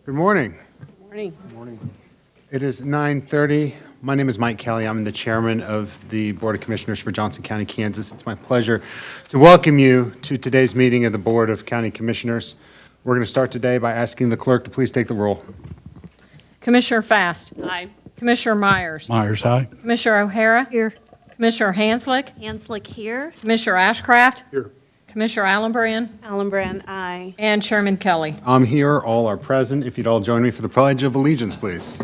Good morning. Morning. It is 9:30. My name is Mike Kelly. I'm the chairman of the Board of Commissioners for Johnson County, Kansas. It's my pleasure to welcome you to today's meeting of the Board of County Commissioners. We're going to start today by asking the clerk to please take the roll. Commissioner Fast. Aye. Commissioner Myers. Myers, aye. Commissioner O'Hara. Here. Commissioner Hanslick. Hanslick here. Commissioner Ashcraft. Here. Commissioner Allenbrand. Allenbrand, aye. And Chairman Kelly. I'm here. All are present. If you'd all join me for the Pledge of Allegiance, please.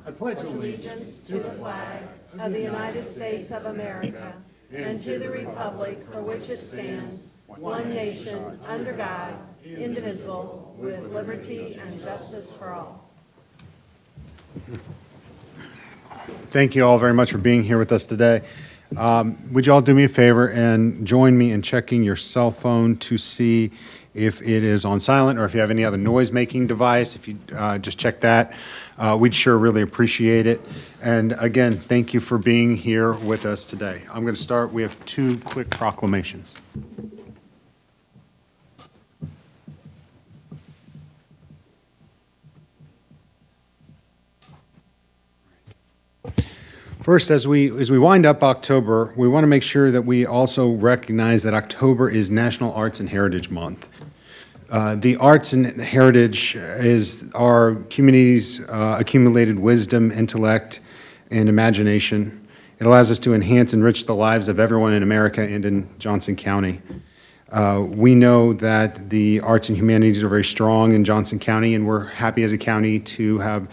I pledge allegiance to the flag of the United States of America and to the republic for which it stands, one nation, under God, indivisible, with liberty and justice for all. Thank you all very much for being here with us today. Would you all do me a favor and join me in checking your cell phone to see if it is on silent or if you have any other noise-making device? If you just check that, we'd sure really appreciate it. And again, thank you for being here with us today. I'm going to start. We have two quick proclamations. First, as we wind up October, we want to make sure that we also recognize that October is National Arts and Heritage Month. The arts and heritage is our community's accumulated wisdom, intellect, and imagination. It allows us to enhance and enrich the lives of everyone in America and in Johnson County. We know that the arts and humanities are very strong in Johnson County, and we're happy as a county to have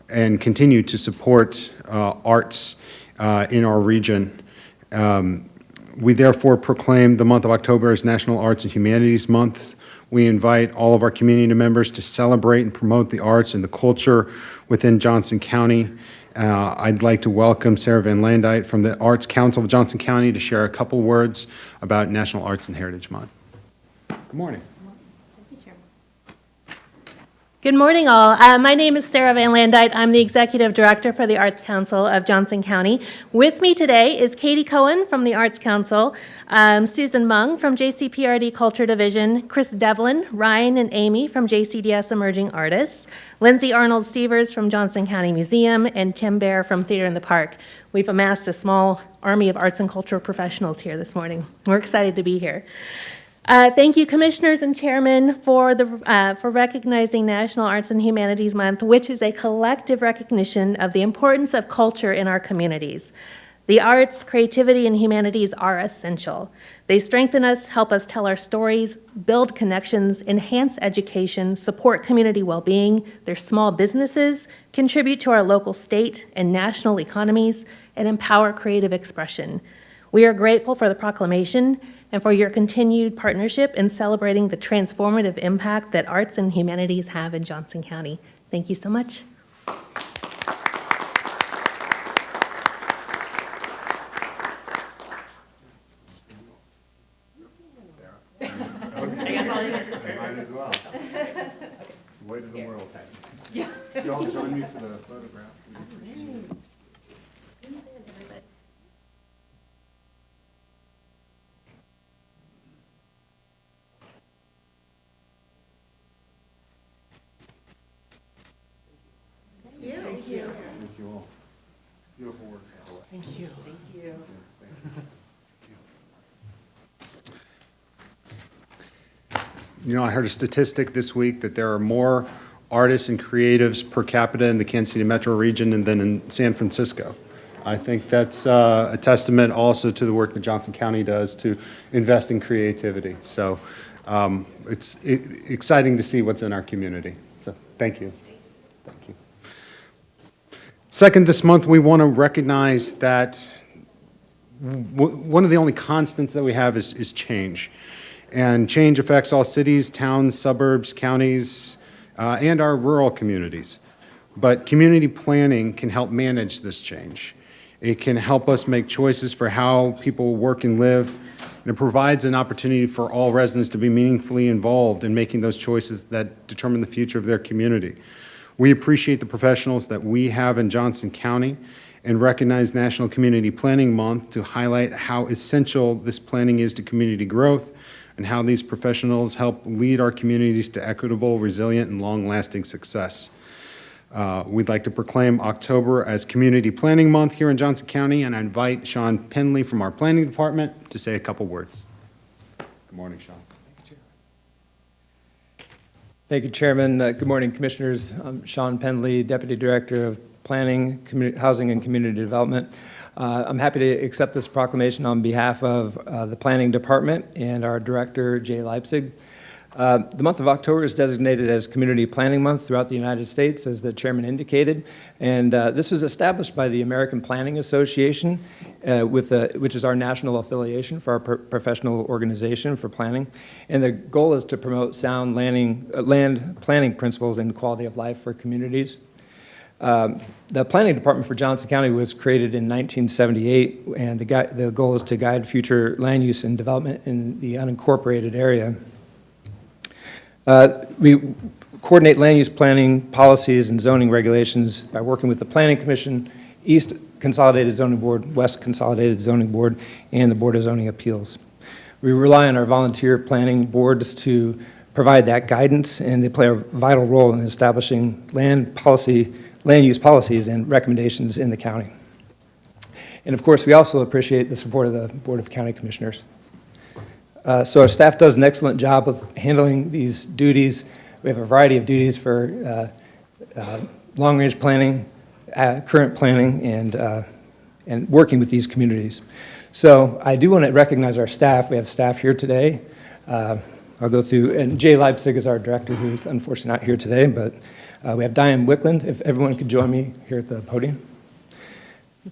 and continue to support arts in our region. We therefore proclaim the month of October as National Arts and Humanities Month. We invite all of our community members to celebrate and promote the arts and the culture within Johnson County. I'd like to welcome Sarah Van Landite from the Arts Council of Johnson County to share a couple words about National Arts and Heritage Month. Good morning. Good morning, all. My name is Sarah Van Landite. I'm the Executive Director for the Arts Council of Johnson County. With me today is Katie Cohen from the Arts Council, Susan Mung from JCPRD Culture Division, Chris Devlin, Ryan and Amy from JCDS Emerging Artists, Lindsay Arnold-Stevers from Johnson County Museum, and Tim Bear from Theater in the Park. We've amassed a small army of arts and cultural professionals here this morning. We're excited to be here. Thank you, Commissioners and Chairman, for recognizing National Arts and Humanities Month, which is a collective recognition of the importance of culture in our communities. The arts, creativity, and humanities are essential. They strengthen us, help us tell our stories, build connections, enhance education, support community well-being. They're small businesses, contribute to our local, state, and national economies, and empower creative expression. We are grateful for the proclamation and for your continued partnership in celebrating the transformative impact that arts and humanities have in Johnson County. Thank you so much. Mine as well. Weight of the world. You all join me for the photograph. Thank you all. Beautiful work. Thank you. You know, I heard a statistic this week that there are more artists and creatives per capita in the Kansas City metro region than in San Francisco. I think that's a testament also to the work that Johnson County does to invest in creativity. So it's exciting to see what's in our community. So thank you. Thank you. Second, this month, we want to recognize that one of the only constants that we have is change. And change affects all cities, towns, suburbs, counties, and our rural communities. But community planning can help manage this change. It can help us make choices for how people work and live, and it provides an opportunity for all residents to be meaningfully involved in making those choices that determine the future of their community. We appreciate the professionals that we have in Johnson County and recognize National Community Planning Month to highlight how essential this planning is to community growth and how these professionals help lead our communities to equitable, resilient, and long-lasting success. We'd like to proclaim October as Community Planning Month here in Johnson County, and I invite Sean Penley from our Planning Department to say a couple words. Good morning, Sean. Thank you, Chairman. Good morning, Commissioners. I'm Sean Penley, Deputy Director of Planning, Housing, and Community Development. I'm happy to accept this proclamation on behalf of the Planning Department and our Director, Jay Leipzig. The month of October is designated as Community Planning Month throughout the United States, as the Chairman indicated, and this was established by the American Planning Association, which is our national affiliation for our professional organization for planning. And the goal is to promote sound land planning principles and quality of life for communities. The Planning Department for Johnson County was created in 1978, and the goal is to guide future land use and development in the unincorporated area. We coordinate land use planning policies and zoning regulations by working with the Planning Commission, East Consolidated Zoning Board, West Consolidated Zoning Board, and the Board of Zoning Appeals. We rely on our volunteer planning boards to provide that guidance, and they play a vital role in establishing land use policies and recommendations in the county. And of course, we also appreciate the support of the Board of County Commissioners. So our staff does an excellent job of handling these duties. We have a variety of duties for long-range planning, current planning, and working with these communities. So I do want to recognize our staff. We have staff here today. I'll go through, and Jay Leipzig is our director, who's unfortunately not here today, but we have Diane Wickland, if everyone could join me here at the podium.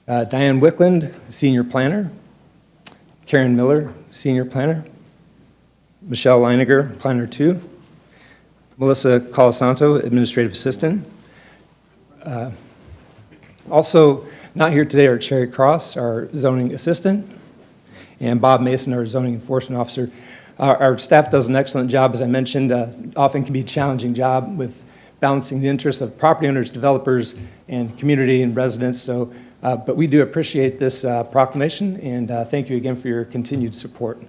Diane Wickland, Senior Planner. Karen Miller, Senior Planner. Michelle Leiniger, Planner 2. Melissa Colasanto, Administrative Assistant. Also not here today are Cherry Cross, our Zoning Assistant, and Bob Mason, our Zoning Enforcement Officer. Our staff does an excellent job, as I mentioned. Often can be a challenging job with balancing the interests of property owners, developers, and community and residents. So, but we do appreciate this proclamation, and thank you again for your continued support.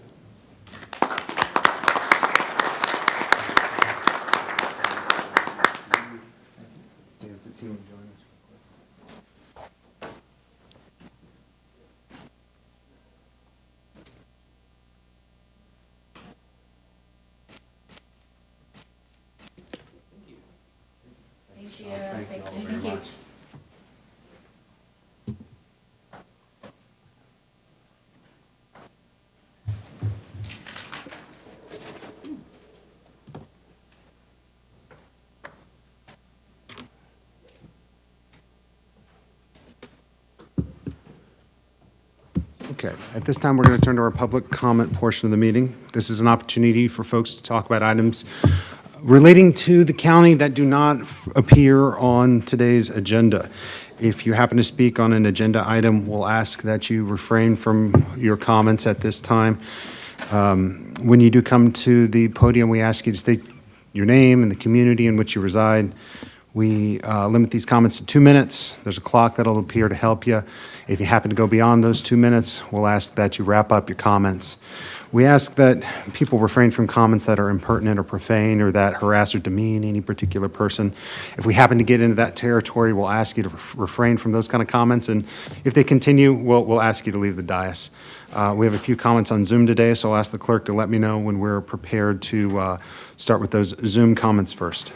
Okay, at this time, we're going to turn to our public comment portion of the meeting. This is an opportunity for folks to talk about items relating to the county that do not appear on today's agenda. If you happen to speak on an agenda item, we'll ask that you refrain from your comments at this time. When you do come to the podium, we ask you to state your name and the community in which you reside. We limit these comments to 2 minutes. There's a clock that'll appear to help you. If you happen to go beyond those 2 minutes, we'll ask that you wrap up your comments. We ask that people refrain from comments that are impertinent or profane or that harass or demean any particular person. If we happen to get into that territory, we'll ask you to refrain from those kind of comments. And if they continue, we'll ask you to leave the dais. We have a few comments on Zoom today, so I'll ask the clerk to let me know when we're prepared to start with those Zoom comments first.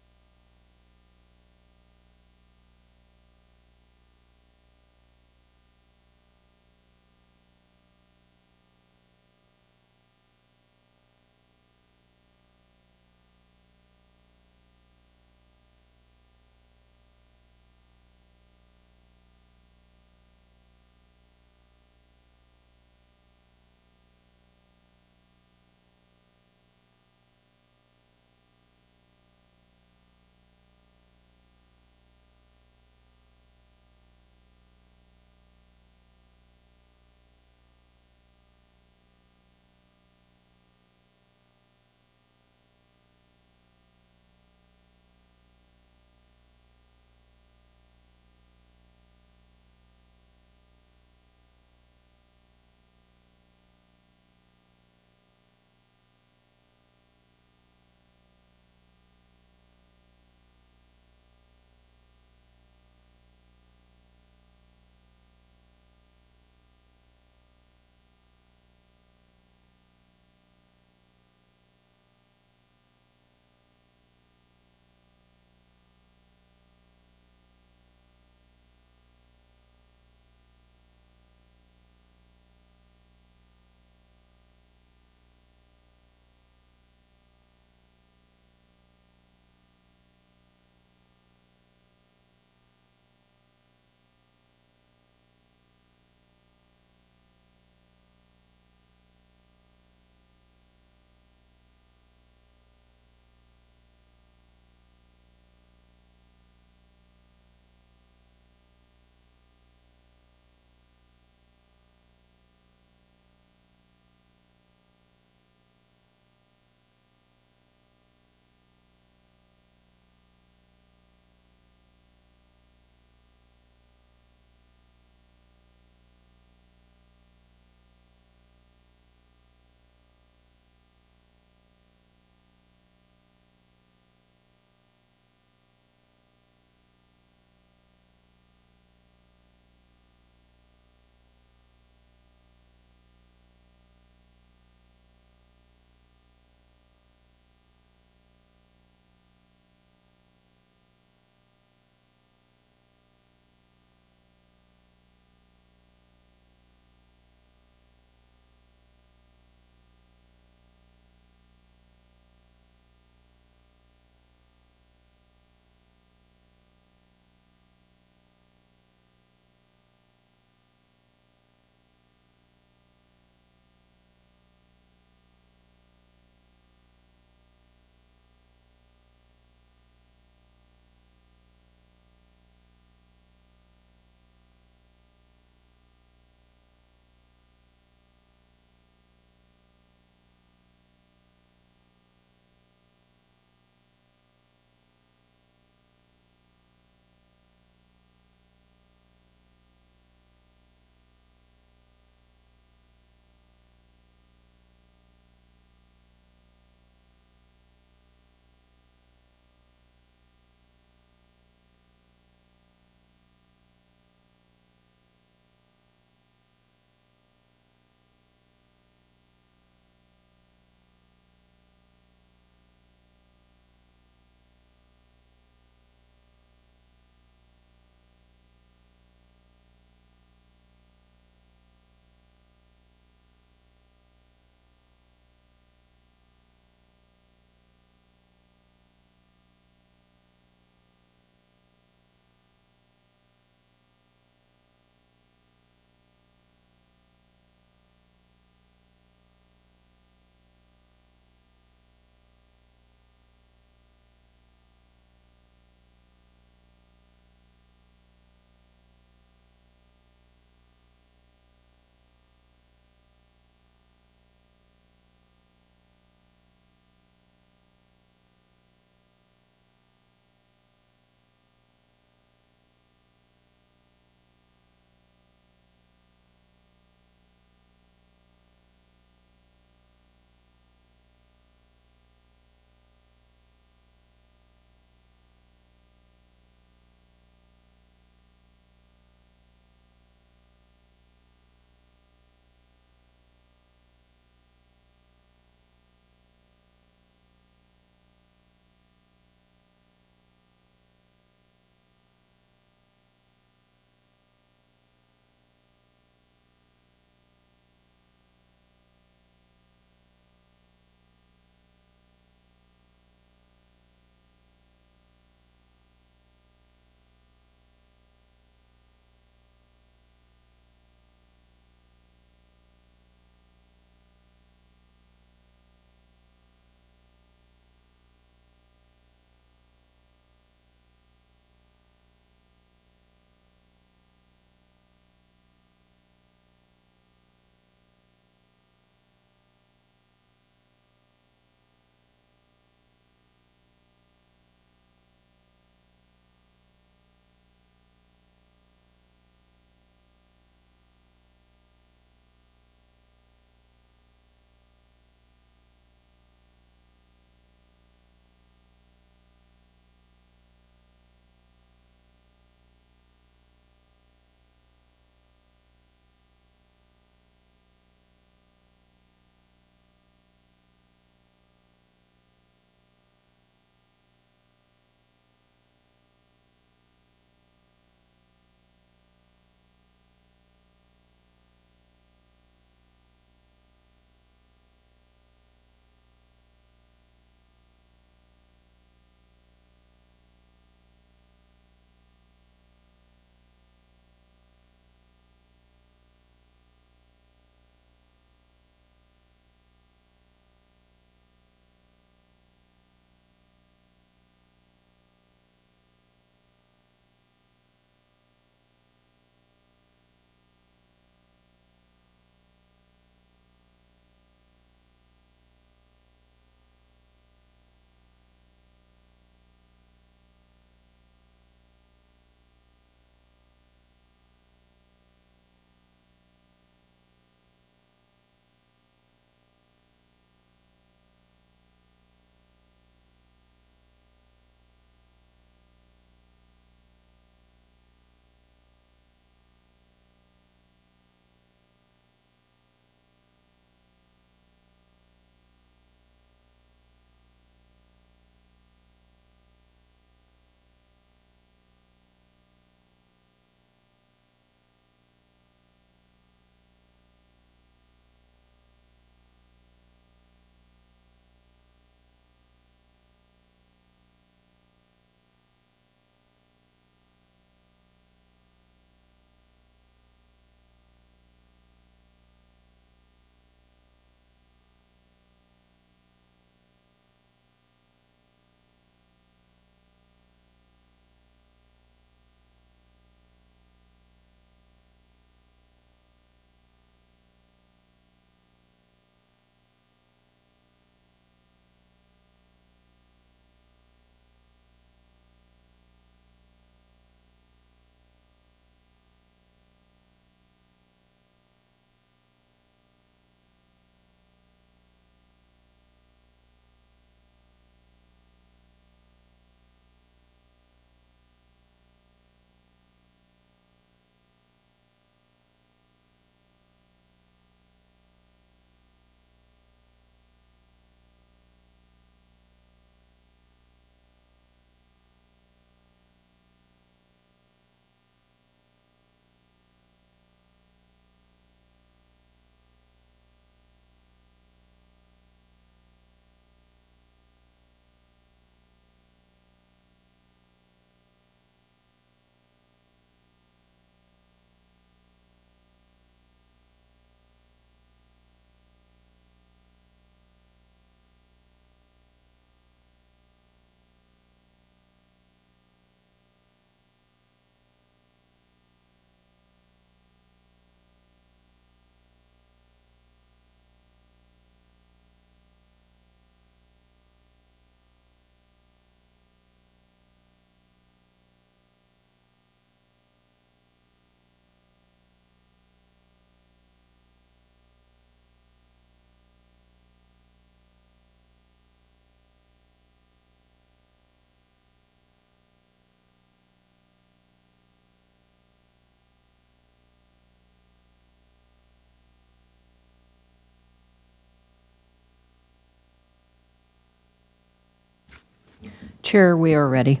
Chair, we are ready.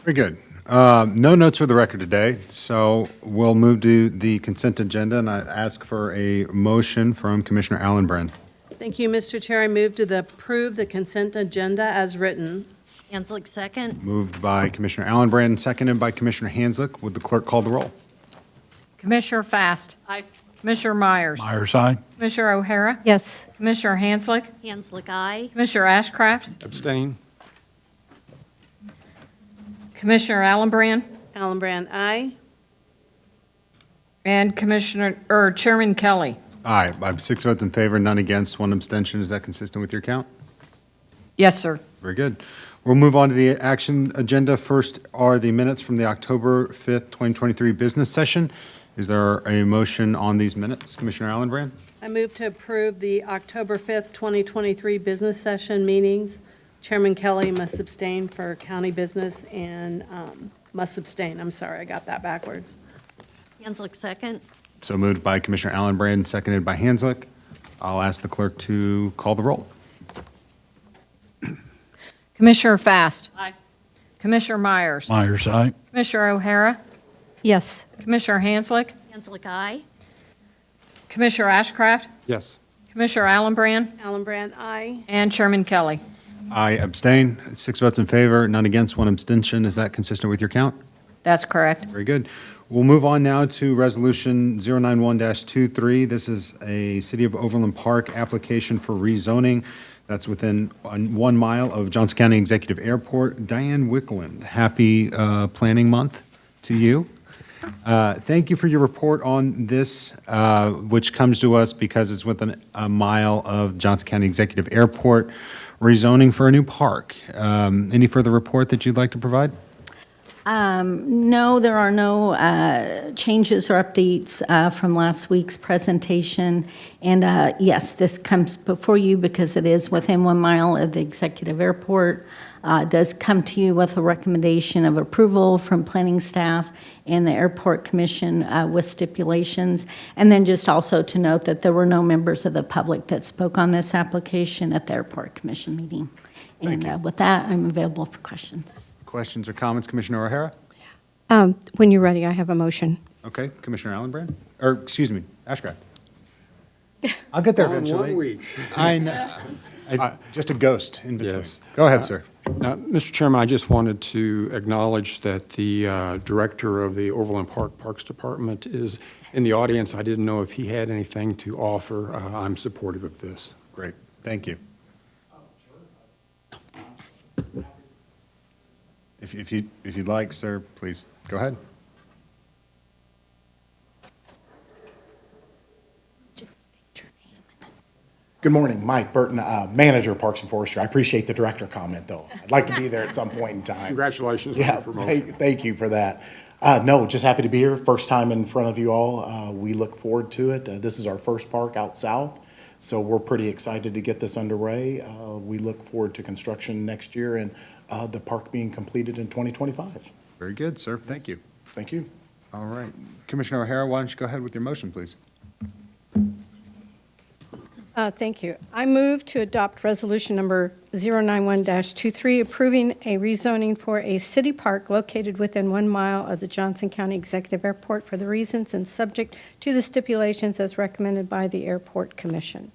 Very good. No notes for the record today, so we'll move to the consent agenda, and I ask for a motion from Commissioner Allenbrand. Thank you, Mr. Chair. I move to approve the consent agenda as written. Hanslick, second. Moved by Commissioner Allenbrand, seconded by Commissioner Hanslick. Would the clerk call the roll? Commissioner Fast. Aye. Commissioner Myers. Myers, aye. Commissioner O'Hara. Yes. Commissioner Hanslick. Hanslick, aye. Commissioner Ashcraft. Abstain. Commissioner Allenbrand. Allenbrand, aye. And Chairman Kelly. Aye. I have 6 votes in favor, none against, 1 abstention. Is that consistent with your count? Yes, sir. Very good. We'll move on to the action agenda. First are the minutes from the October 5th, 2023 business session. Is there a motion on these minutes? Commissioner Allenbrand? I move to approve the October 5th, 2023 business session meetings. Chairman Kelly must abstain for county business and must abstain. I'm sorry, I got that backwards. Hanslick, second. So moved by Commissioner Allenbrand, seconded by Hanslick. I'll ask the clerk to call the roll. Commissioner Fast. Aye. Commissioner Myers. Myers, aye. Commissioner O'Hara. Yes. Commissioner Hanslick. Hanslick, aye. Commissioner Ashcraft. Yes. Commissioner Allenbrand. Allenbrand, aye. And Chairman Kelly. I abstain. 6 votes in favor, none against, 1 abstention. Is that consistent with your count? That's correct. Very good. We'll move on now to Resolution 091-23. This is a City of Overland Park application for rezoning. That's within 1 mile of Johnson County Executive Airport. Diane Wickland, happy planning month to you. Thank you for your report on this, which comes to us because it's within a mile of Johnson County Executive Airport, rezoning for a new park. Any further report that you'd like to provide? No, there are no changes or updates from last week's presentation. And yes, this comes before you because it is within 1 mile of the executive airport. It does come to you with a recommendation of approval from planning staff and the airport commission with stipulations. And then just also to note that there were no members of the public that spoke on this application at the airport commission meeting. And with that, I'm available for questions. Questions or comments, Commissioner O'Hara? When you're ready, I have a motion. Okay, Commissioner Allenbrand? Or, excuse me, Ashcraft. I'll get there eventually. 1 week. I know. Just a ghost in between. Yes. Go ahead, sir. Mr. Chairman, I just wanted to acknowledge that the director of the Overland Park Parks Department is in the audience. I didn't know if he had anything to offer. I'm supportive of this. Great, thank you. If you'd like, sir, please, go ahead. Just state your name. Good morning, Mike Burton, Manager of Parks and Forestry. I appreciate the director comment, though. I'd like to be there at some point in time. Congratulations on Yeah, your promotion. thank you for that. No, just happy to be here. First time in front of you all. We look forward to it. This is our first park out south, so we're pretty excited to get this underway. We look forward to construction next year and the park being completed in 2025. Very good, sir, thank you. Thank you. All right, Commissioner O'Hara, why don't you go ahead with your motion, please? Thank you. I move to adopt resolution number 091-23, approving a rezoning for a city park located within 1 mile of the Johnson County Executive Airport for the reasons and subject to the stipulations as recommended by the Airport Commission.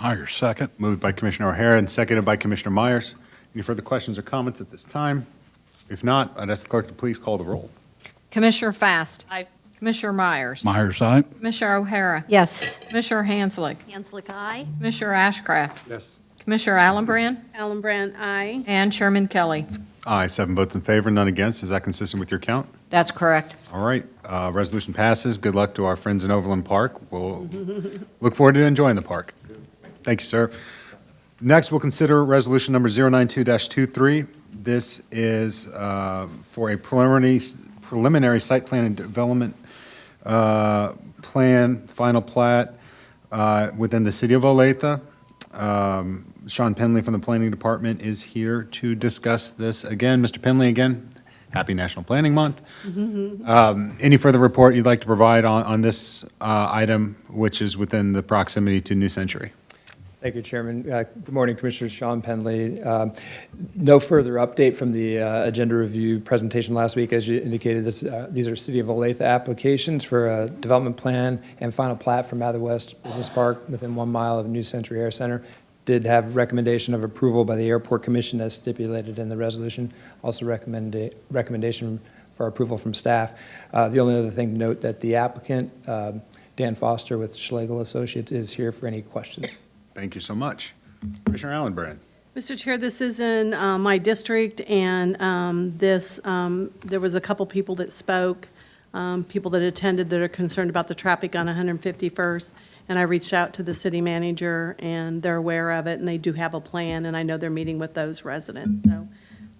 Myers, second. Moved by Commissioner O'Hara and seconded by Commissioner Myers. Any further questions or comments at this time? If not, I'd ask the clerk to please call the roll. Commissioner Fast. Aye. Commissioner Myers. Myers, aye. Commissioner O'Hara. Yes. Commissioner Hanslick. Hanslick, aye. Commissioner Ashcraft. Yes. Commissioner Allenbrand. Allenbrand, aye. And Chairman Kelly. Aye, 7 votes in favor, none against. Is that consistent with your count? That's correct. All right, resolution passes. Good luck to our friends in Overland Park. We'll look forward to enjoying the park. Thank you, sir. Next, we'll consider resolution number 092-23. This is for a preliminary site plan and development plan, final plat within the city of Olathe. Sean Penley from the Planning Department is here to discuss this. Again, Mr. Penley, again, happy National Planning Month. Any further report you'd like to provide on this item, which is within the proximity to New Century? Thank you, Chairman. Good morning, Commissioners. Sean Penley. No further update from the agenda review presentation last week. As you indicated, these are City of Olathe applications for a development plan and final plat for Mather West Business Park within 1 mile of New Century Air Center. Did have recommendation of approval by the Airport Commission as stipulated in the resolution. Also recommendation for approval from staff. The only other thing to note that the applicant, Dan Foster with Schlegel Associates, is here for any questions. Thank you so much. Commissioner Allenbrand. Mr. Chair, this is in my district, and there was a couple people that spoke, people that attended that are concerned about the traffic on 151st, and I reached out to the city manager, and they're aware of it, and they do have a plan, and I know they're meeting with those residents. So,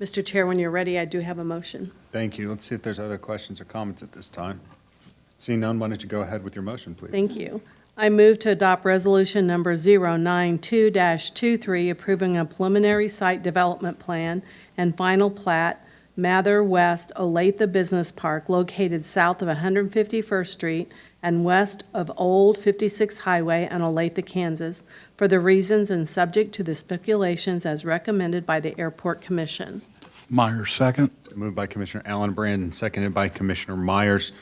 Mr. Chair, when you're ready, I do have a motion. Thank you. Let's see if there's other questions or comments at this time. Seeing none, why don't you go ahead with your motion, please? Thank you. I move to adopt resolution number 092-23, approving a preliminary site development plan and final plat, Mather West Olathe Business Park, located south of 151st Street and west of Old 56 Highway in Olathe, Kansas, for the reasons and subject to the stipulations as recommended by the Airport Commission. Myers, second. Moved by Commissioner Allenbrand and seconded by Commissioner Myers.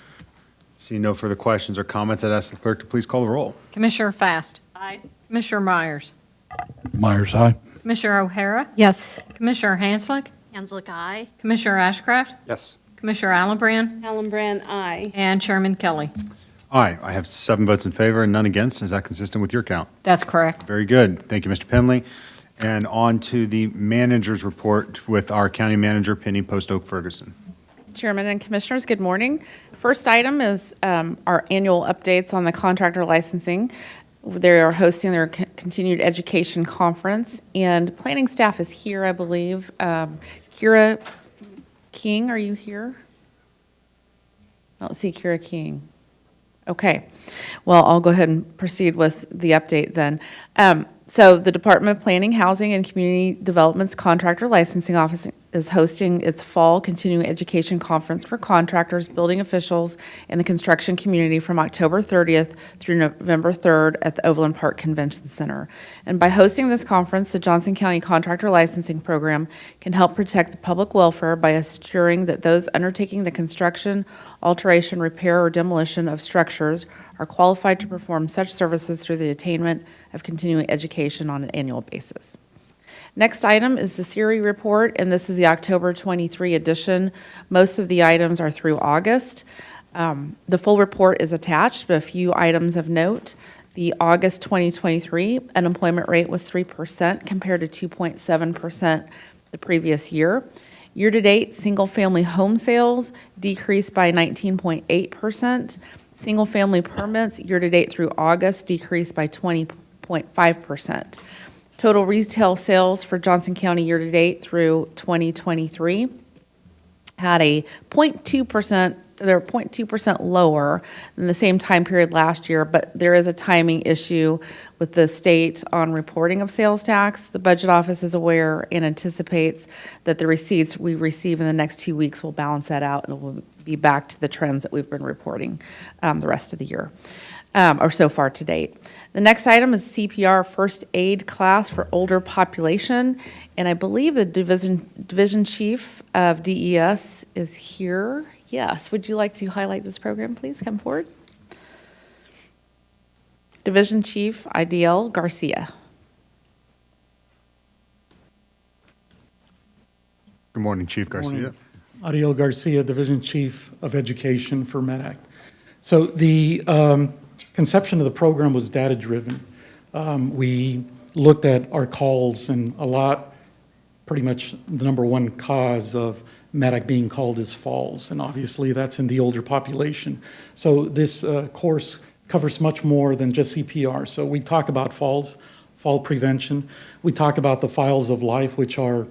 Seeing no further questions or comments, I'd ask the clerk to please call the roll. Commissioner Fast. Aye. Commissioner Myers. Myers, aye. Commissioner O'Hara. Yes. Commissioner Hanslick. Hanslick, aye. Commissioner Ashcraft. Yes. Commissioner Allenbrand. Allenbrand, aye. And Chairman Kelly. Aye, I have 7 votes in favor and none against. Is that consistent with your count? That's correct. Very good. Thank you, Mr. Penley. And on to the manager's report with our county manager, Penny Post Oak Ferguson. Chairman and Commissioners, good morning. First item is our annual updates on the contractor licensing. They are hosting their continued education conference, and planning staff is here, I believe. Kira King, are you here? I don't see Kira King. Okay. Well, I'll go ahead and proceed with the update then. So the Department of Planning, Housing, and Community Development's Contractor Licensing Office is hosting its Fall Continuing Education Conference for contractors, building officials, and the construction community from October 30th through November 3rd at the Overland Park Convention Center. And by hosting this conference, the Johnson County Contractor Licensing Program can help protect the public welfare by assuring that those undertaking the construction, alteration, repair, or demolition of structures are qualified to perform such services through the attainment of continuing education on an annual basis. Next item is the SERI report, and this is the October 23 edition. Most of the items are through August. The full report is attached, but a few items of note. The August 2023 unemployment rate was 3% compared to 2.7% the previous year. Year-to-date, single-family home sales decreased by 19.8%. Single-family permits year-to-date through August decreased by 20.5%. Total retail sales for Johnson County year-to-date through 2023 had a 0.2%, they're 0.2% lower than the same time period last year, but there is a timing issue with the state on reporting of sales tax. The Budget Office is aware and anticipates that the receipts we receive in the next 2 weeks will balance that out, and we'll be back to the trends that we've been reporting the rest of the year, or so far to date. The next item is CPR first aid class for older population, and I believe the division chief of DES is here. Yes, would you like to highlight this program, please? Come forward. Division Chief Ideal Garcia. Good morning, Chief Garcia. Ariel Garcia, Division Chief of Education for MEDAC. So the conception of the program was data-driven. We looked at our calls, and pretty much the number one cause of MEDAC being called is falls, and obviously that's in the older population. So this course covers much more than just CPR. So we talk about falls, fall prevention. We talk about the files of life, which are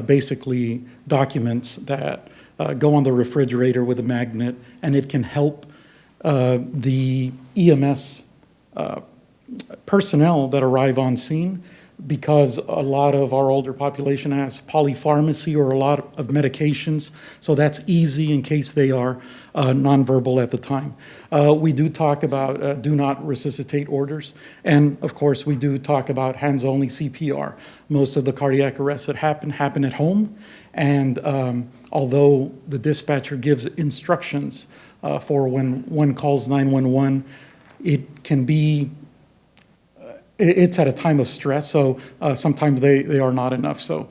basically documents that go on the refrigerator with a magnet, and it can help the EMS personnel that arrive on scene because a lot of our older population has polypharmacy or a lot of medications, so that's easy in case they are nonverbal at the time. We do talk about do not resuscitate orders, and of course, we do talk about hands-only CPR. Most of the cardiac arrests that happen at home, and although the dispatcher gives instructions for when one calls 911, it can be it's at a time of stress, so sometimes they are not enough. So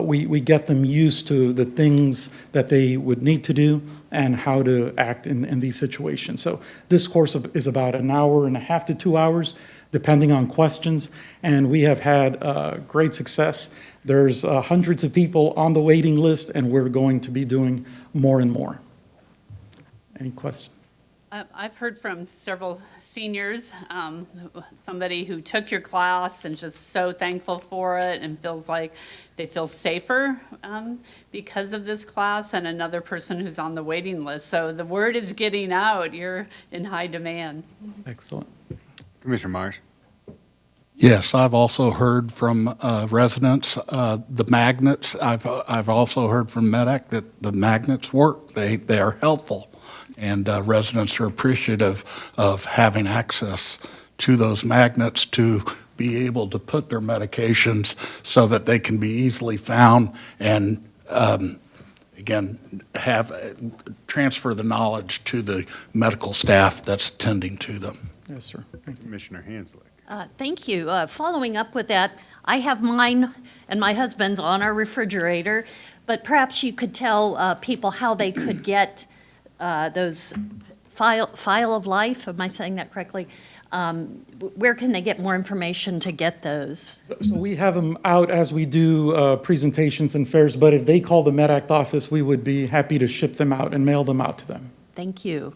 we get them used to the things that they would need to do and how to act in these situations. So this course is about an hour and a half to 2 hours, depending on questions, and we have had great success. There's hundreds of people on the waiting list, and we're going to be doing more and more. Any questions? I've heard from several seniors, somebody who took your class and just so thankful for it and feels like they feel safer because of this class, and another person who's on the waiting list. So the word is getting out. You're in high demand. Excellent. Commissioner Myers? Yes, I've also heard from residents, the magnets. I've also heard from MedAct that the magnets work. They are helpful. And residents are appreciative of having access to those magnets to be able to put their medications so that they can be easily found and, again, transfer the knowledge to the medical staff that's attending to them. Yes, sir. Thank you. Commissioner Hanslick? Thank you. Following up with that, I have mine and my husband's on our refrigerator, but perhaps you could tell people how they could get those file of life, am I saying that correctly? Where can they get more information to get those? So we have them out as we do presentations and fairs, but if they call the MedAct office, we would be happy to ship them out and mail them out to them. Thank you.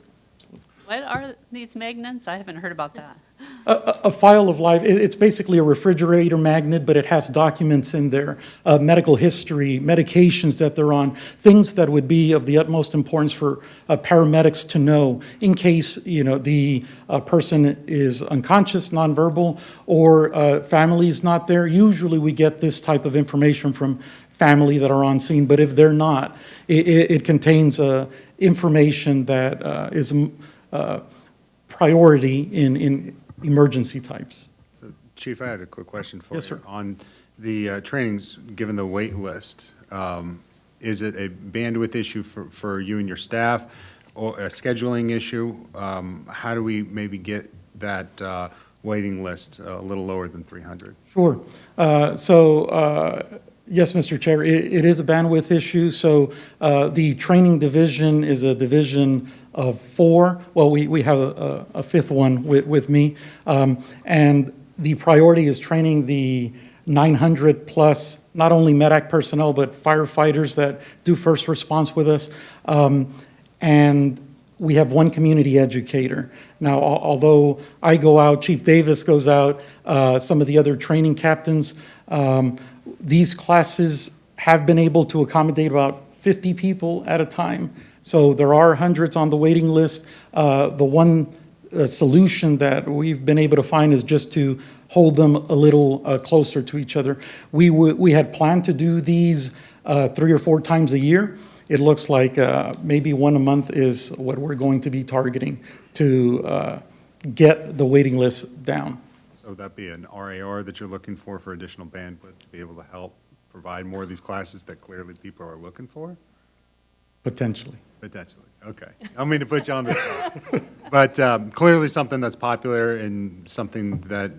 What are these magnets? I haven't heard about that. A file of life, it's basically a refrigerator magnet, but it has documents in there, medical history, medications that they're on, things that would be of the utmost importance for paramedics to know in case, the person is unconscious, nonverbal, or family is not there. Usually we get this type of information from family that are on scene, but if they're not, it contains information that is priority in emergency types. Chief, I had a quick question for you. Yes, sir. On the trainings, given the wait list, is it a bandwidth issue for you and your staff, or a scheduling issue? How do we maybe get that waiting list a little lower than 300? Sure. Yes, Mr. Chair, it is a bandwidth issue. So the training division is a division of 4. Well, we have a fifth one with me. And the priority is training the 900 plus, not only MedAct personnel, but firefighters that do first response with us. And we have one community educator. Now, although I go out, Chief Davis goes out, some of the other training captains, these classes have been able to accommodate about 50 people at a time. So there are hundreds on the waiting list. The one solution that we've been able to find is just to hold them a little closer to each other. We had planned to do these 3 or 4 times a year. It looks like maybe one a month is what we're going to be targeting to get the waiting list down. So would that be an RAR that you're looking for additional bandwidth to be able to help provide more of these classes that clearly people are looking for? Potentially. Potentially, okay. I don't mean to put you on the spot, but clearly something that's popular and something that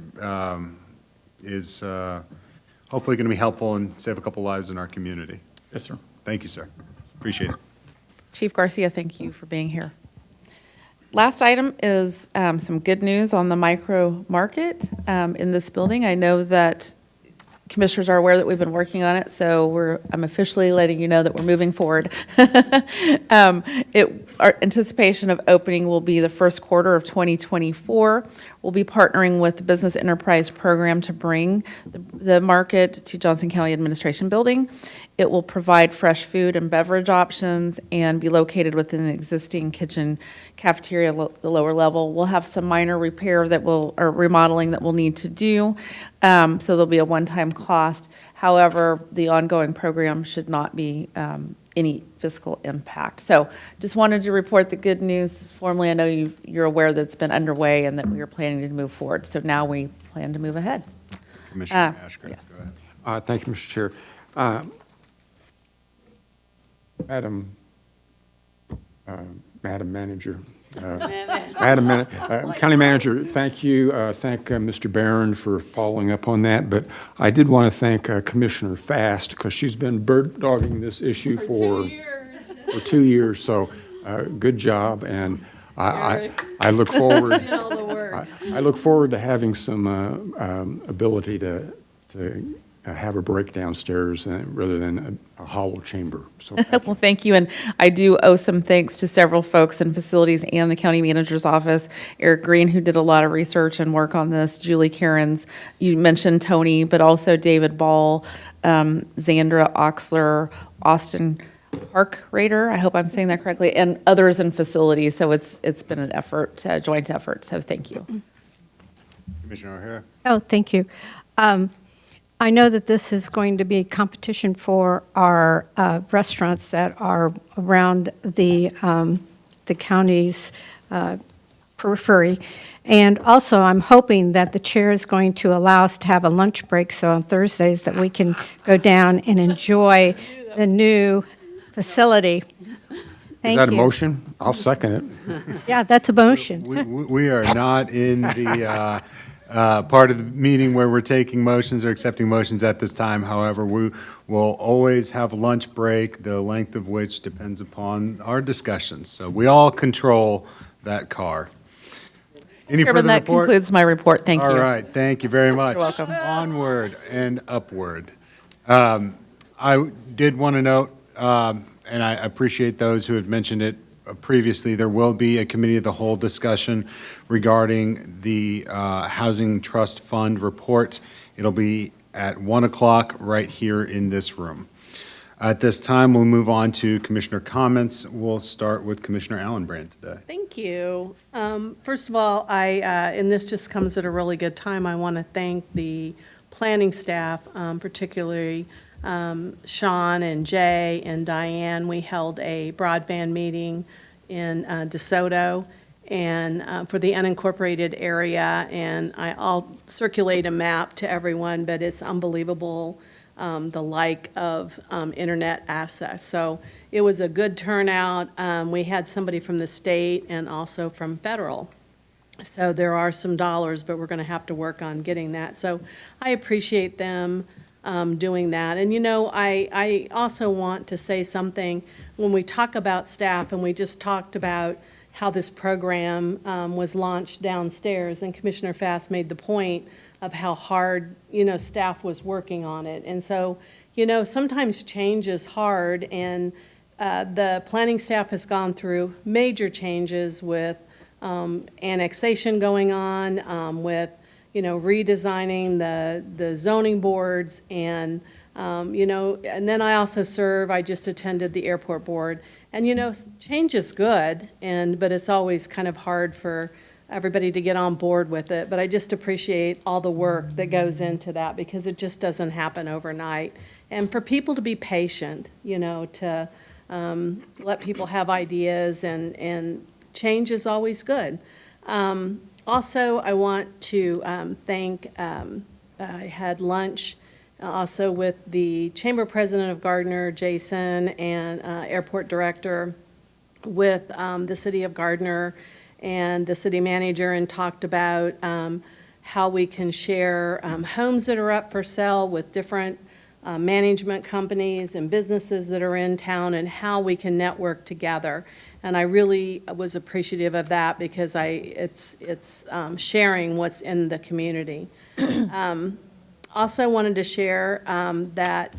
is hopefully going to be helpful and save a couple lives in our community. Yes, sir. Thank you, sir. Appreciate it. Chief Garcia, thank you for being here. Last item is some good news on the micro market in this building. I know that commissioners are aware that we've been working on it, so I'm officially letting you know that we're moving forward. Our anticipation of opening will be the first quarter of 2024. We'll be partnering with the Business Enterprise Program to bring the market to Johnson County Administration Building. It will provide fresh food and beverage options and be located within an existing kitchen cafeteria, the lower level. We'll have some minor repair or remodeling that we'll need to do, so there'll be a one-time cost. However, the ongoing program should not be any fiscal impact. So just wanted to report the good news. Formally, I know you're aware that it's been underway and that we are planning to move forward. So now we plan to move ahead. Commissioner Ashcraft, yes. go ahead. Thank you, Mr. Chair. Madam Manager, County Manager, thank you. Thank Mr. Barron for following up on that. But I did want to thank Commissioner Fast because she's been bird dogging this issue for 2 years. So good job, and I look forward. I look forward to having some ability to have a break downstairs rather than a hollow chamber. So Well, thank you. And I do owe some thanks to several folks in facilities and the county manager's office. Eric Green, who did a lot of research and work on this, Julie Cairns, you mentioned Tony, but also David Ball, Zandra Oxler, Austin Parkrader, I hope I'm saying that correctly, and others in facilities. So it's been an effort, a joint effort. So thank you. Commissioner O'Hara? Oh, thank you. I know that this is going to be competition for our restaurants that are around the county's periphery. And also, I'm hoping that the chair is going to allow us to have a lunch break, so on Thursdays that we can go down and enjoy the new facility. Thank you. Is that a motion? I'll second it. Yeah, that's a motion. We are not in the part of the meeting where we're taking motions or accepting motions at this time. However, we will always have a lunch break, the length of which depends upon our discussions. So we all control that car. Any Chairman, further that report? concludes my report. Thank you. All right, thank you very much. You're welcome. Onward and upward. I did want to note, and I appreciate those who have mentioned it previously, there will be a committee of the whole discussion regarding the Housing Trust Fund report. It'll be at 1 o'clock right here in this room. At this time, we'll move on to commissioner comments. We'll start with Commissioner Allenbrand today. Thank you. First of all, and this just comes at a really good time, I want to thank the planning staff, particularly Sean and Jay and Diane. We held a broadband meeting in DeSoto and for the unincorporated area, and I'll circulate a map to everyone, but it's unbelievable the like of internet access. So it was a good turnout. We had somebody from the state and also from federal. So there are some dollars, but we're going to have to work on getting that. So I appreciate them doing that. And, you know, I also want to say something. When we talk about staff, and we just talked about how this program was launched downstairs, and Commissioner Fast made the point of how hard, you know, staff was working on it. And so, you know, sometimes change is hard, and the planning staff has gone through major changes with annexation going on, with, you know, redesigning the zoning boards, and, you know, and then I also I just attended the airport board. And, you know, change is good, but it's always kind of hard for everybody to get on board with it. But I just appreciate all the work that goes into that, because it just doesn't happen overnight. And for people to be patient, you know, to let people have ideas, and change is always good. Also, I want to thank, I had lunch also with the Chamber President of Gardner, Jason, and Airport Director with the City of Gardner and the City Manager, and talked about how we can share homes that are up for sale with different management companies and businesses that are in town, and how we can network together. And I really was appreciative of that, because it's sharing what's in the community. Also wanted to share that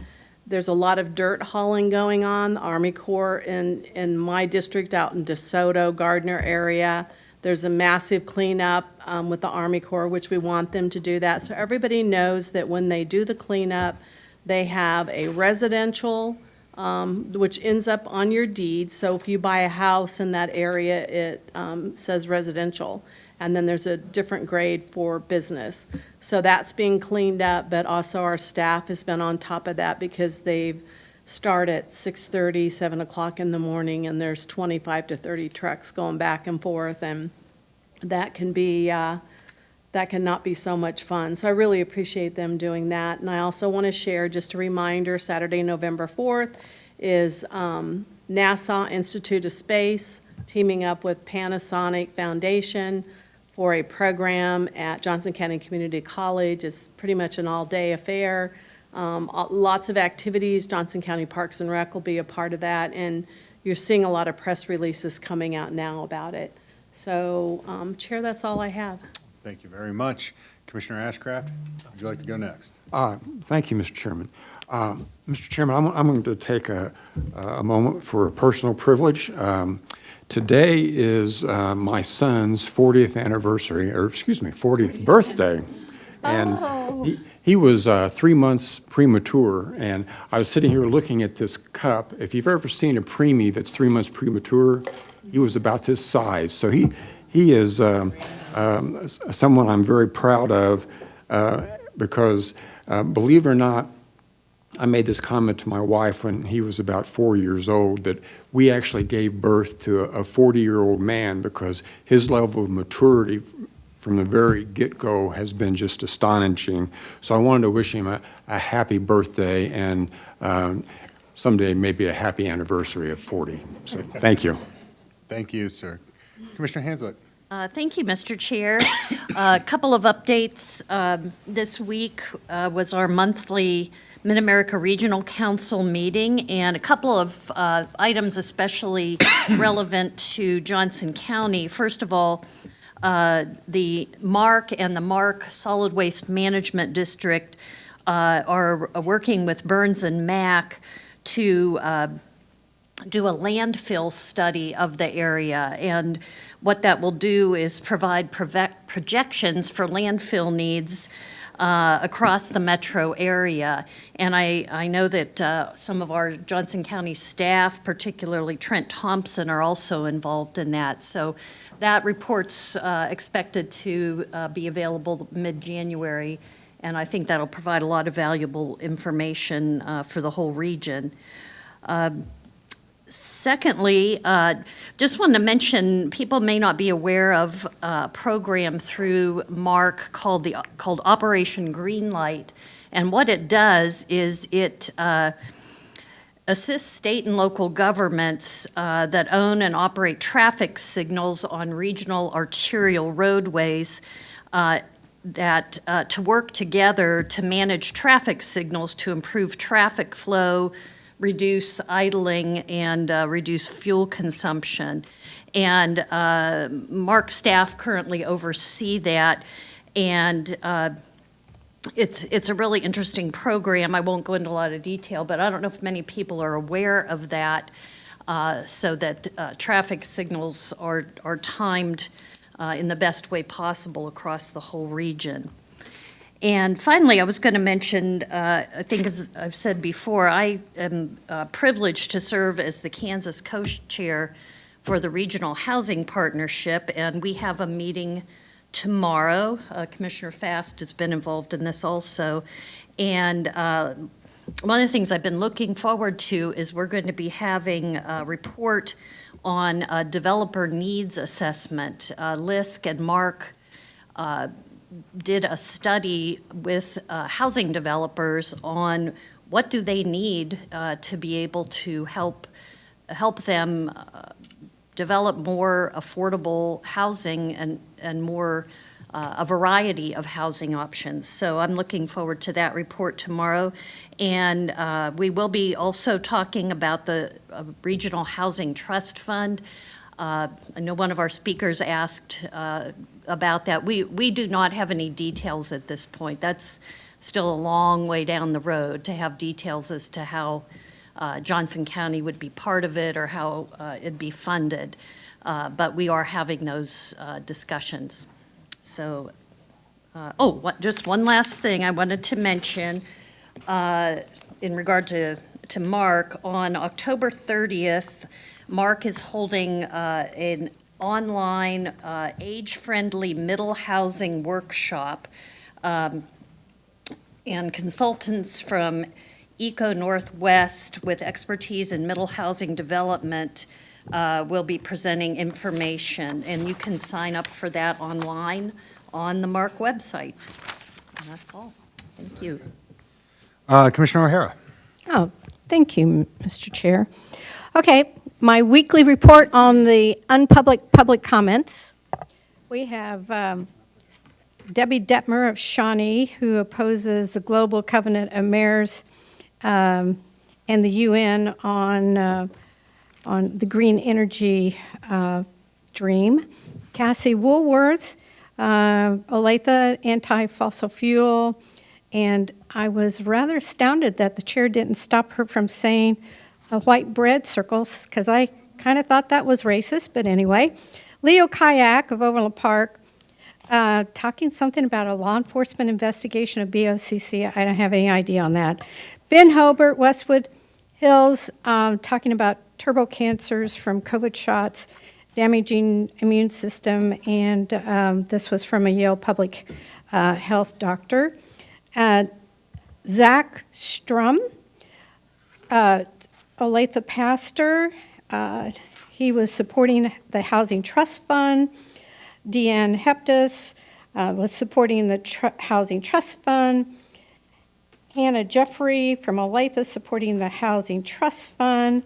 there's a lot of dirt hauling going on. The Army Corps in my district out in DeSoto, Gardner area, there's a massive cleanup with the Army Corps, which we want them to do that. So everybody knows that when they do the cleanup, they have a residential, which ends up on your deed. So if you buy a house in that area, it says residential. And then there's a different grade for business. So that's being cleaned up, but also our staff has been on top of that because they've start at 6:30, 7 o'clock in the morning, and there's 25 to 30 trucks going back and forth, and that can be, that cannot be so much fun. So I really appreciate them doing that. And I also want to share, just a reminder, Saturday, November 4th is NASA Institute of Space teaming up with Panasonic Foundation for a program at Johnson County Community College. It's pretty much an all-day affair. Lots of activities. Johnson County Parks and Rec will be a part of that, and you're seeing a lot of press releases coming out now about it. So, Chair, that's all I have. Thank you very much. Commissioner Ashcraft, would you like to go next? Thank you, Mr. Chairman. Mr. Chairman, I'm going to take a moment for a personal privilege. Today is my son's 40th anniversary, or excuse me, 40th birthday. And he was 3 months premature, and I was sitting here looking at this cup. If you've ever seen a preemie that's 3 months premature, he was about this size. So he is someone I'm very proud of because, believe it or not, I made this comment to my wife when he was about 4 years old, that we actually gave birth to a 40-year-old man because his level of maturity from the very get-go has been just astonishing. So I wanted to wish him a happy birthday and someday maybe a happy anniversary of 40. So thank you. Thank you, sir. Commissioner Hanslick. Thank you, Mr. Chair. A couple of updates. This week was our monthly Mid-America Regional Council meeting, and a couple of items especially relevant to Johnson County. First of all, the MARC and the MARC Solid Waste Management District are working with Burns and Mack to do a landfill study of the area. And what that will do is provide projections for landfill needs across the metro area. And I know that some of our Johnson County staff, particularly Trent Thompson, are also involved in that. So that report's expected to be available mid-January, and I think that'll provide a lot of valuable information for the whole region. Secondly, just wanted to mention, people may not be aware of a program through MARC called Operation Greenlight. And what it does is it assists state and local governments that own and operate traffic signals on regional arterial roadways to work together to manage traffic signals to improve traffic flow, reduce idling, and reduce fuel consumption. And MARC staff currently oversee that, and it's a really interesting program. I won't go into a lot of detail, but I don't know if many people are aware of that, so that traffic signals are timed in the best way possible across the whole region. And finally, I was going to mention, I think as I've said before, I am privileged to serve as the Kansas co-chair for the Regional Housing Partnership, and we have a meeting tomorrow. Commissioner Fast has been involved in this also. And one of the things I've been looking forward to is we're going to be having a report on developer needs assessment. LISC and MARC did a study with housing developers on what do they need to be able to help them develop more affordable housing and more a variety of housing options. So I'm looking forward to that report tomorrow. And we will be also talking about the Regional Housing Trust Fund. I know one of our speakers asked about that. We do not have any details at this point. That's still a long way down the road to have details as to how Johnson County would be part of it or how it'd be funded. But we are having those discussions. So, just one last thing I wanted to mention in regard to Mark. On October 30th, Mark is holding an online age-friendly middle housing workshop. And consultants from Eco Northwest with expertise in middle housing development will be presenting information, and you can sign up for that online on the Mark website. And that's all. Thank you. Commissioner O'Hara. Oh, thank you, Mr. Chair. Okay, my weekly report on the public comments. We have Debbie Detmer of Shawnee, who opposes the Global Covenant of Mayors and the UN on the green energy dream. Cassie Woolworth, Olathe anti-fossil fuel, and I was rather astounded that the chair didn't stop her from saying white bread circles, because I kind of thought that was racist, but anyway. Leo Kayak of Overland Park, talking something about a law enforcement investigation of BOCC. I don't have any idea on that. Ben Hobart, Westwood Hills, talking about turbo cancers from COVID shots, damaging immune system, and this was from a Yale public health doctor. Zach Strum, Olathe pastor, he was supporting the Housing Trust Fund. Deanne Heptus was supporting the Housing Trust Fund. Hannah Jeffrey from Olathe supporting the Housing Trust Fund.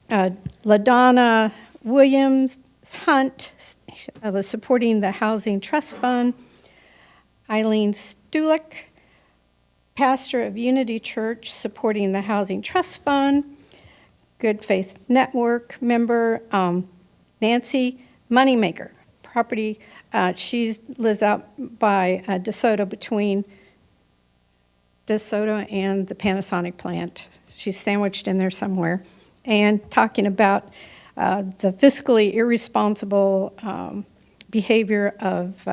LaDonna Williams Hunt was supporting the Housing Trust Fund. Eileen Stulick, pastor of Unity Church, supporting the Housing Trust Fund. Good Faith Network member, Nancy Moneymaker, property, she lives out by DeSoto, between DeSoto and the Panasonic plant. She's sandwiched in there somewhere. And talking about the fiscally irresponsible behavior of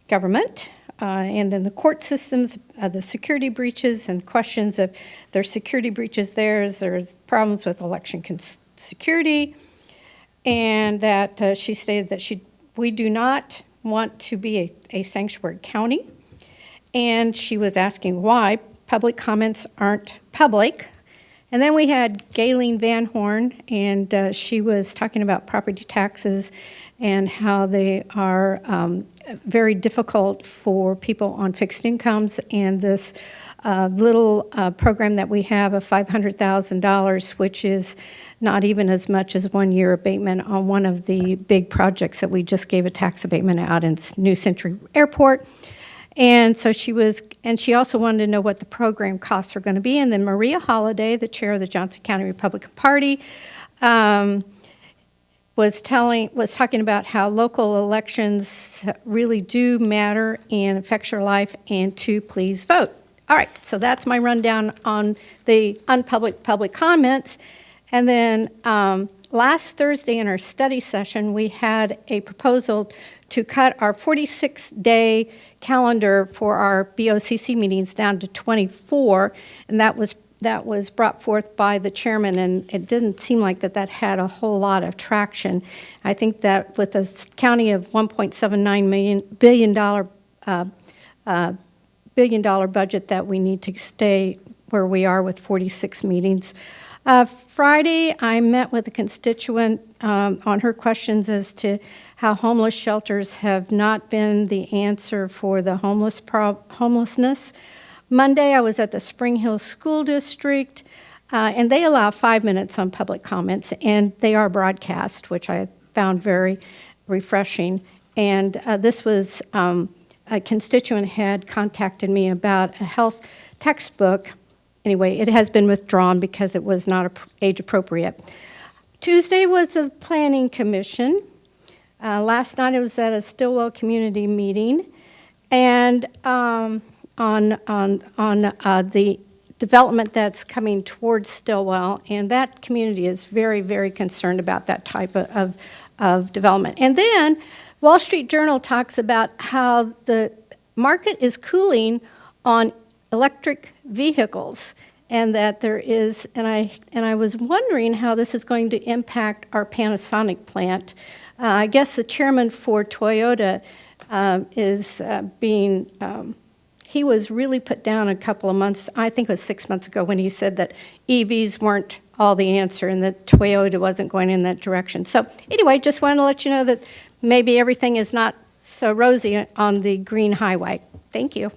government, and then the court systems, the security breaches, and questions of there's security breaches there's problems with election security, and that she stated that we do not want to be a sanctuary county, and she was asking why public comments aren't public. And then we had Gayleen Van Horn, and she was talking about property taxes and how they are very difficult for people on fixed incomes, and this little program that we have of $500,000, which is not even as much as 1 year abatement on one of the big projects that we just gave a tax abatement out in New Century Airport. And so she also wanted to know what the program costs are going to be. And then Maria Holliday, the chair of the Johnson County Republican Party, was talking about how local elections really do matter and affect your life, and to please vote. All right, so that's my rundown on the public comments. And then last Thursday in our study session, we had a proposal to cut our 46-day calendar for our BOCC meetings down to 24, and that was brought forth by the chairman, and it didn't seem like that had a whole lot of traction. I think that with a county of $1.79 billion budget, that we need to stay where we are with 46 meetings. Friday, I met with a constituent on her questions as to how homeless shelters have not been the answer for the homelessness. Monday, I was at the Spring Hill School District, and they allow 5 minutes on public comments, and they are broadcast, which I found very refreshing. And this was a constituent had contacted me about a health textbook. Anyway, it has been withdrawn because it was not age appropriate. Tuesday was the Planning Commission. Last night I was at a Stillwell community meeting, and the development that's coming towards Stillwell, and that community is very, very concerned about that type of development. And then Wall Street Journal talks about how the market is cooling on electric vehicles, and that there is, and I was wondering how this is going to impact our Panasonic plant. I guess the chairman for Toyota is being, he was really put down a couple of months, I think it was 6 months ago, when he said that EVs weren't all the answer and that Toyota wasn't going in that direction. So anyway, just wanted to let you know that maybe everything is not so rosy on the green highway. Thank you.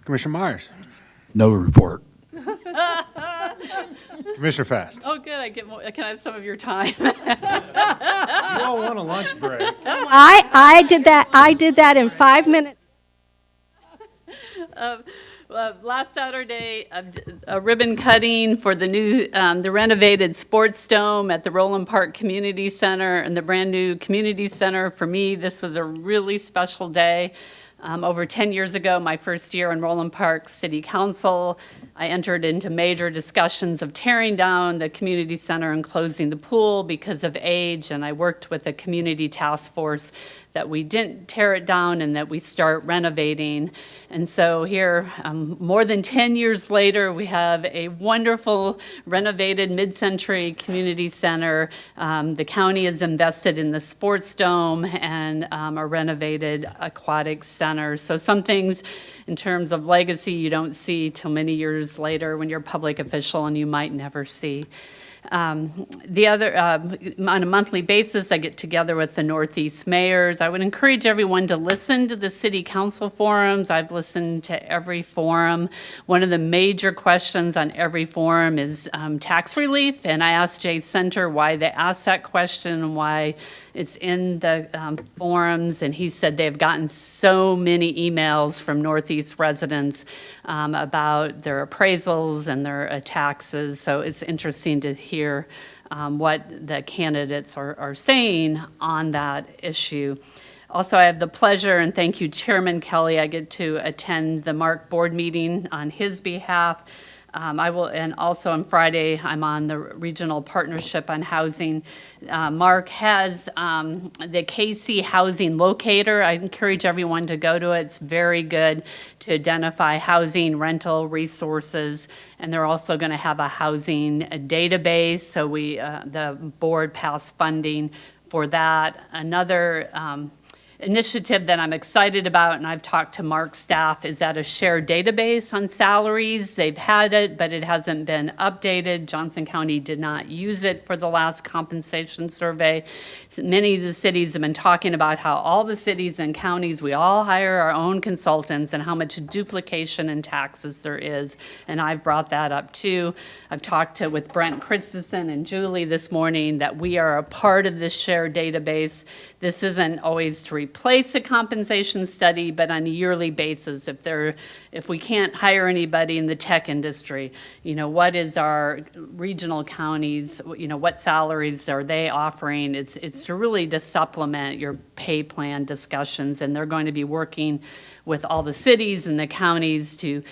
Commissioner Myers. No report. Commissioner Fast. Oh, good, I get more, can I have some of your time? You all want a lunch break. I did that in 5 minutes. Last Saturday, a ribbon cutting for the new, the renovated Sports Dome at the Roland Park Community Center and the brand-new Community Center. For me, this was a really special day. Over 10 years ago, my first year in Roland Park City Council, I entered into major discussions of tearing down the community center and closing the pool because of age, and I worked with a community task force that we didn't tear it down and that we start renovating. And so here, more than 10 years later, we have a wonderful renovated mid-century community center. The county has invested in the Sports Dome and a renovated aquatic center. So some things in terms of legacy you don't see till many years later when you're a public official and you might never see. The other, on a monthly basis, I get together with the Northeast mayors. I would encourage everyone to listen to the city council forums. I've listened to every forum. One of the major questions on every forum is tax relief, and I asked Jay Center why they asked that question and why it's in the forums, and he said they've gotten so many emails from Northeast residents about their appraisals and their taxes, so it's interesting to hear what the candidates are saying on that issue. Also, I have the pleasure, and thank you, Chairman Kelly, I get to attend the Mark board meeting on his behalf. I will, and also on Friday, I'm on the Regional Partnership on Housing. Mark has the KC Housing Locator. I encourage everyone to go to it. It's very good to identify housing rental resources, and they're also going to have a housing database. So the board passed funding for that. Another initiative that I'm excited about, and I've talked to Mark's staff, is that a shared database on salaries. They've had it, but it hasn't been updated. Johnson County did not use it for the last compensation survey. Many of the cities have been talking about how all the cities and counties, we all hire our own consultants and how much duplication in taxes there is, and I've brought that up too. I've talked with Brent Christensen and Julie this morning that we are a part of this shared database. This isn't always to replace a compensation study, but on a yearly basis, if we can't hire anybody in the tech industry, what is our regional counties, what salaries are they offering? It's to really to supplement your pay plan discussions, and they're going to be working with all the cities and the counties to,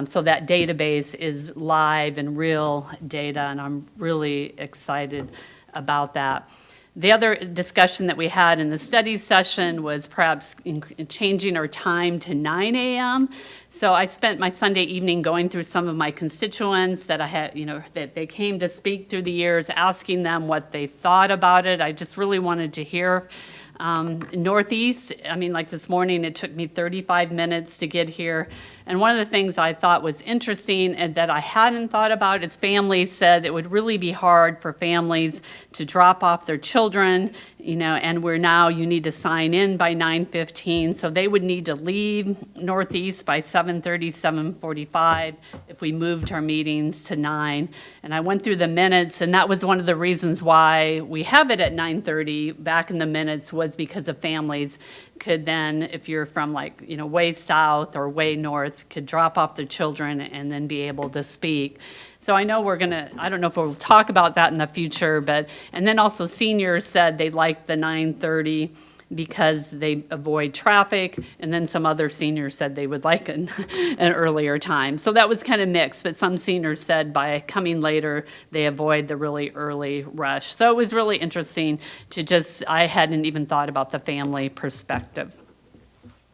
so that database is live and real data, and I'm really excited about that. The other discussion that we had in the study session was perhaps changing our time to 9 a.m. So I spent my Sunday evening going through some of my constituents that I had, that they came to speak through the years, asking them what they thought about it. I just really wanted to hear. Northeast, like this morning, it took me 35 minutes to get here. And one of the things I thought was interesting and that I hadn't thought about is families said it would really be hard for families to drop off their children, and you need to sign in by 9:15. So they would need to leave Northeast by 7:30, 7:45 if we moved our meetings to 9. And I went through the minutes, and that was one of the reasons why we have it at 9:30 back in the minutes, was because of families could then, if you're from way south or way north, could drop off their children and then be able to speak. So I know I don't know if we'll talk about that in the future, and then also seniors said they liked the 9:30 because they avoid traffic, and then some other seniors said they would like an earlier time. So that was kind of mixed, but some seniors said by coming later, they avoid the really early rush. So it was really interesting to just, I hadn't even thought about the family perspective.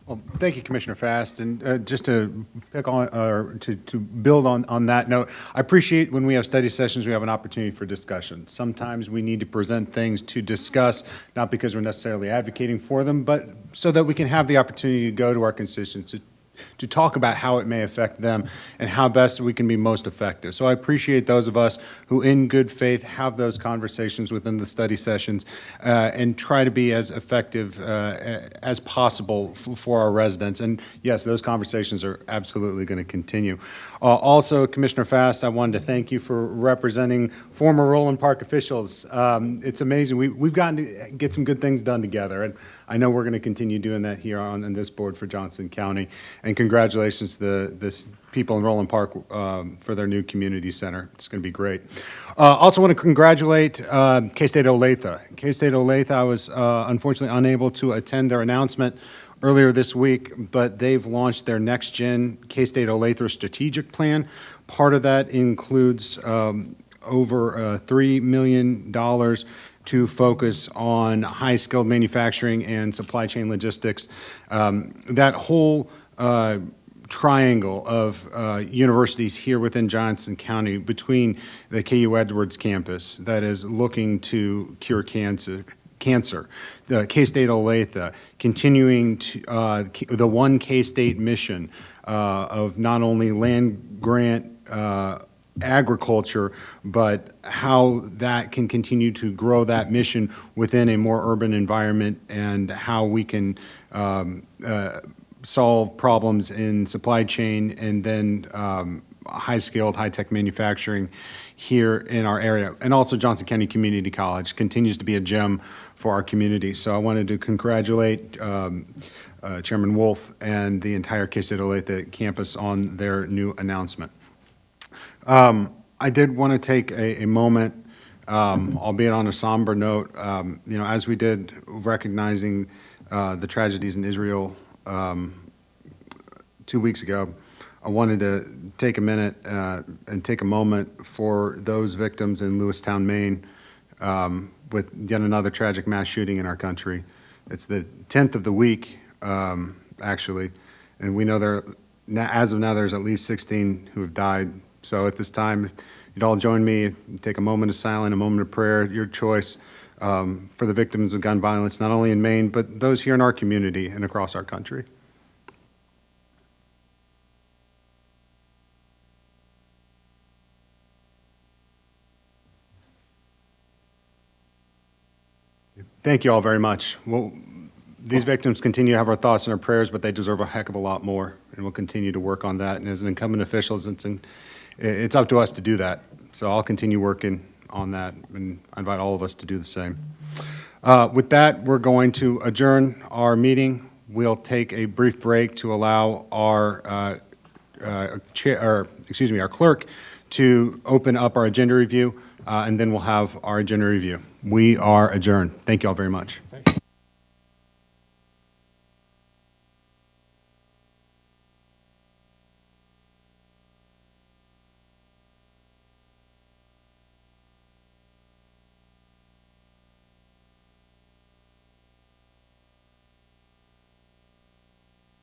Well, thank you, Commissioner Fast. And just to pick on, or to build on that note, I appreciate when we have study sessions, we have an opportunity for discussion. Sometimes we need to present things to discuss, not because we're necessarily advocating for them, but so that we can have the opportunity to go to our constituents to talk about how it may affect them and how best we can be most effective. So I appreciate those of us who, in good faith, have those conversations within the study sessions and try to be as effective as possible for our residents. And yes, those conversations are absolutely going to continue. Also, Commissioner Fast, I wanted to thank you for representing former Roland Park officials. It's amazing. We've gotten to get some good things done together, and I know we're going to continue doing that here on this board for Johnson County. And congratulations to the people in Roland Park for their new community center. It's going to be great. Also want to congratulate K-State Olathe. K-State Olathe, I was unfortunately unable to attend their announcement earlier this week, but they've launched their next-gen K-State Olathe strategic plan. Part of that includes over $3 million to focus on high-skilled manufacturing and supply chain logistics. That whole triangle of universities here within Johnson County between the KU Edwards campus that is looking to cure cancer, the K-State Olathe, continuing to, the One K-State mission of not only land grant agriculture, but how that can continue to grow that mission within a more urban environment, and how we can solve problems in supply chain and then high-skilled, high-tech manufacturing here in our area. And also Johnson County Community College continues to be a gem for our community. So I wanted to congratulate Chairman Wolf and the entire K-State Olathe campus on their new announcement. I did want to take a moment, albeit on a somber note, as we did recognizing the tragedies in Israel 2 weeks ago. I wanted to take a minute and take a moment for those victims in Lewistown, Maine, with yet another tragic mass shooting in our country. It's the 10th of the week, actually, and we know as of now, there's at least 16 who have died. So at this time, if you'd all join me, take a moment of silence, a moment of prayer, your choice, for the victims of gun violence, not only in Maine, but those here in our community and across our country. Thank you all very much. Well, these victims continue to have our thoughts and our prayers, but they deserve a heck of a lot more, and we'll continue to work on that. And as an incumbent official, it's up to us to do that. So I'll continue working on that, and I invite all of us to do the same. With that, we're going to adjourn our meeting. We'll take a brief break to allow our clerk to open up our agenda review, and then we'll have our agenda review. We are adjourned. Thank you all very much.